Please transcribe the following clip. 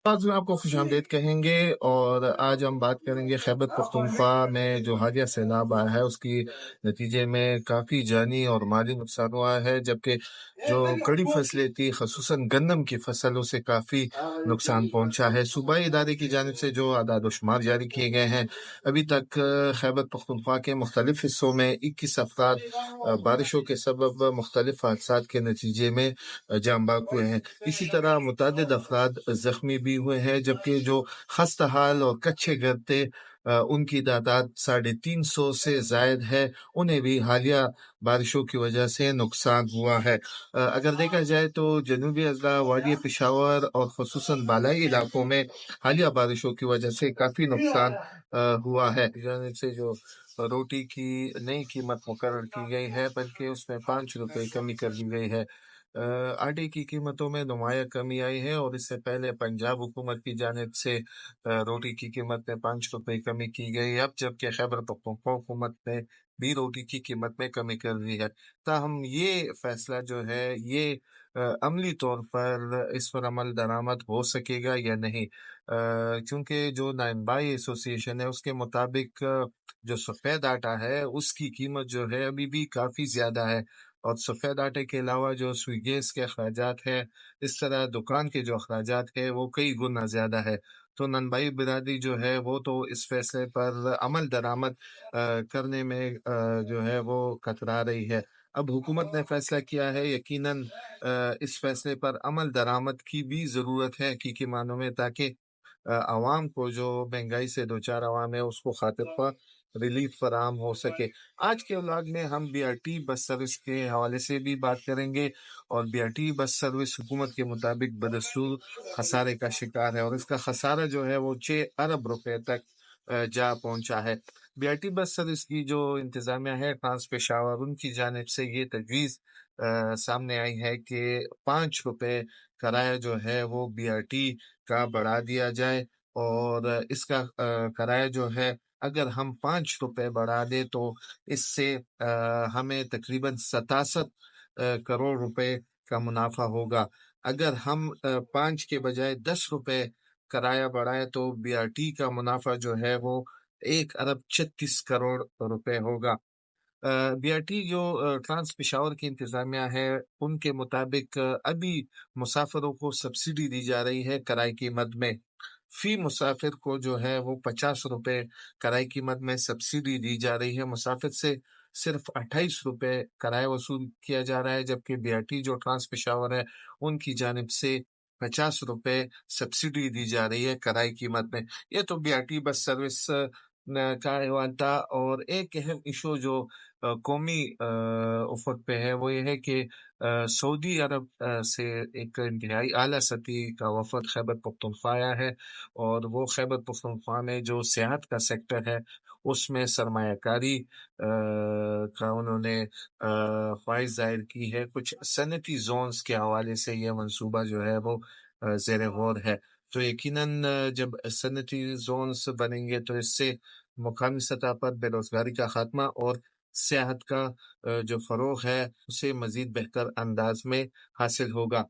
آج میں آپ کو خوش آمدید کہیں گے اور آج ہم بات کریں گے خیبر پختونخوا میں جو حالیہ سیلاب آیا ہے اس کی نتیجے میں کافی جانی اور مالی نقصان ہوا ہے، جبکہ جو کڑی فصلیں تھی خصوصاً گندم کی فصل اسے کافی نقصان پہنچا ہے۔ صوبائی ادارے کی جانب سے جو اعداد و شمار جاری کیے گئے ہیں، ابھی تک خیبر پختونخوا کے مختلف حصوں میں 21 افراد بارشوں کے سبب مختلف حادثات کے نتیجے میں جاں بحق ہوئے ہیں۔ اسی طرح متعدد افراد زخمی بھی ہوئے ہیں، جبکہ جو خستہ حال اور کچے گھر تھے ان کی تعداد 350 سے زائد ہے، انہیں بھی حالیہ بارشوں کی وجہ سے نقصان ہوا ہے۔ اگر دیکھا جائے تو جنوبی اضلاع وادی پشاور اور خصوصاً بالائی علاقوں میں حالیہ بارشوں کی وجہ سے کافی نقصان ہوا ہے۔ جانب سے جو روٹی کی نئی قیمت مقرر کی گئی ہے، بلکہ اس میں 5 روپے کمی کر دی گئی ہے۔ آٹے کی قیمتوں میں نمایاں کمی آئی ہے اور اس سے پہلے پنجاب حکومت کی جانب سے روٹی کی قیمت میں 5 روپے کمی کی گئی، اب جبکہ خیبر پختونخوا حکومت نے بھی روٹی کی قیمت میں کمی کر دی ہے۔ تاہم یہ فیصلہ جو ہے یہ عملی طور پر اس پر عمل درآمد ہو سکے گا یا نہیں، کیونکہ جو نائنبائی ایسوسی ایشن ہے اس کے مطابق جو سفید آٹا ہے اس کی قیمت جو ہے ابھی بھی کافی زیادہ ہے، اور سفید آٹے کے علاوہ جو سوئی گیس کے اخراجات ہیں، اس طرح دکان کے جو اخراجات ہیں وہ کئی گنا زیادہ ہے۔ تو ننبائی برادری جو ہے وہ تو اس فیصلے پر عمل درآمد کرنے میں جو ہے وہ کترا رہی ہے۔ اب حکومت نے فیصلہ کیا ہے، یقیناً اس فیصلے پر عمل درآمد کی بھی ضرورت ہے حقیقی معنوں میں، تاکہ عوام کو جو مہنگائی سے دوچار عوام ہے اس کو خاطر خواہ ریلیف فراہم ہو سکے۔ آج کے ولاگ میں ہم B R T bus service کے حوالے سے بھی بات کریں گے، اور B R T bus service حکومت کے مطابق بدستور خسارے کا شکار ہے، اور اس کا خسارہ جو ہے وہ 6 ارب روپے تک جا پہنچا ہے۔ B R T bus service کی جو انتظامیہ ہے ٹرانس پشاور، ان کی جانب سے یہ تجویز سامنے آئی ہے کہ 5 روپے کرایہ جو ہے وہ بی آر ٹی کا بڑھا دیا جائے، اور اس کا کرایہ جو ہے اگر ہم 5 روپے بڑھا دیں تو اس سے ہمیں تقریباً 67 کروڑ روپے کا منافع ہوگا۔ اگر ہم 5 کے بجائے 10 روپے کرایہ بڑھائے تو بی آر ٹی کا منافع جو ہے وہ 1 ارب 36 کروڑ روپے ہوگا۔ بی آر ٹی جو ٹرانس پشاور کی انتظامیہ ہے ان کے مطابق ابھی مسافروں کو سبسڈی دی جا رہی ہے کرائے قیمت میں، فی مسافر کو جو ہے وہ 50 روپے کرائے قیمت میں سبسڈی دی جا رہی ہے۔ مسافر سے صرف 28 روپے کرایہ وصول کیا جا رہا ہے، جبکہ بی آر ٹی جو ٹرانس پشاور ہے ان کی جانب سے 50 روپے سبسڈی دی جا رہی ہے کرائے قیمت میں۔ یہ تو B R T bus service کا احوال تھا، اور ایک اہم ایشو جو قومی افق پہ ہے وہ یہ ہے کہ سعودی عرب سے ایک انتہائی اعلیٰ سطحی کا وفد خیبر پختونخوا آیا ہے، اور وہ خیبر پختونخوا میں جو سیاحت کا سیکٹر ہے اس میں سرمایہ کاری کا انہوں نے خواہش ظاہر کی ہے۔ کچھ صنعتی زونز کے حوالے سے یہ منصوبہ جو ہے وہ زیر غور ہے، تو یقیناً جب صنعتی زونز بنیں گے تو اس سے مقامی سطح پر بے روزگاری کا خاتمہ اور سیاحت کا جو فروغ ہے اسے مزید بہتر انداز میں حاصل ہوگا۔